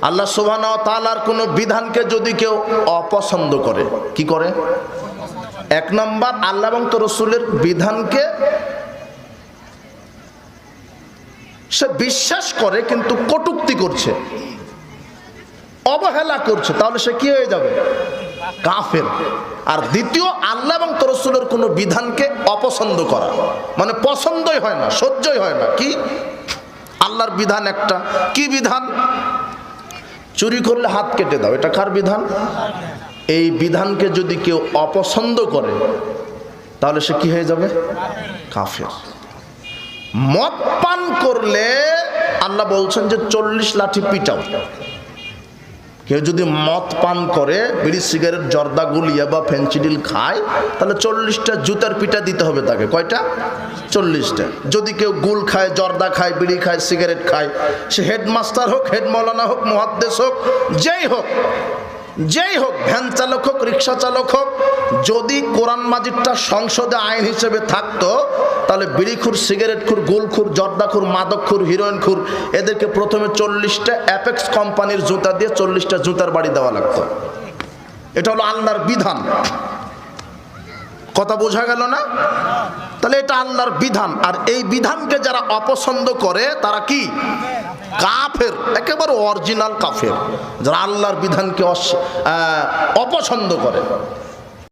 আল্লাহ সুবহানাহু ওয়া তাআলার কোনো বিধানকে যদি কেউ অপছন্দ করে, কি করে? এক নম্বর, আল্লাহ এবং তার রাসূলের বিধানকে সে বিশ্বাস করে কিন্তু কটূক্তি করছে, অবহেলা করছে, তাহলে সে কি হয়ে যাবে? কাফের। আর দ্বিতীয়, আল্লাহ এবং তার রাসূলের কোনো বিধানকে অপছন্দ করা, মানে পছন্দই হয় না, সহ্যই হয় না। কি? আল্লাহর বিধান একটা, কি বিধান? চুরি করলে হাত কেটে দাও, এটা কার বিধান? এই বিধানকে যদি কেউ অপছন্দ করে তাহলে সে কি হয়ে যাবে? কাফের। মদ পান করলে আল্লাহ বলছেন যে 40 লাঠি পিটাও। কেউ যদি মদ পান করে, বিড়ি সিগারেট জর্দা গুলিয়া বা ফেন্সিডিল খায়, তাহলে 40টা জুতার পিটা দিতে হবে তাকে। কয়টা? 40টা। যদি কেউ গুল খায়, জর্দা খায়, বিড়ি খায়, সিগারেট খায়, সে হেডমাস্টার হোক, হেড মৌলানা হোক, মুহাদ্দিস হোক, যেই হোক, ভ্যান চালক হোক, রিক্সা চালক হোক, যদি কোরআন মাজিদটা সংসদে আইন হিসেবে থাকতো তাহলে বিড়িখুর, সিগারেটখুর, গুলখুর, জর্দাখুর, মাদকখুর, হিরোইনখুর, এদেরকে প্রথমে 40টা অ্যাপেক্স কোম্পানির জুতা দিয়ে 40টা জুতার বাড়ি দেওয়া লাগতো। এটা হলো আল্লাহর বিধান। কথা বোঝা গেল না? তাহলে এটা আল্লাহর বিধান, আর এই বিধানকে যারা অপছন্দ করে তারা কি? কাফের, একেবারে অরিজিনাল কাফের, যারা আল্লাহর বিধানকে অপছন্দ করে।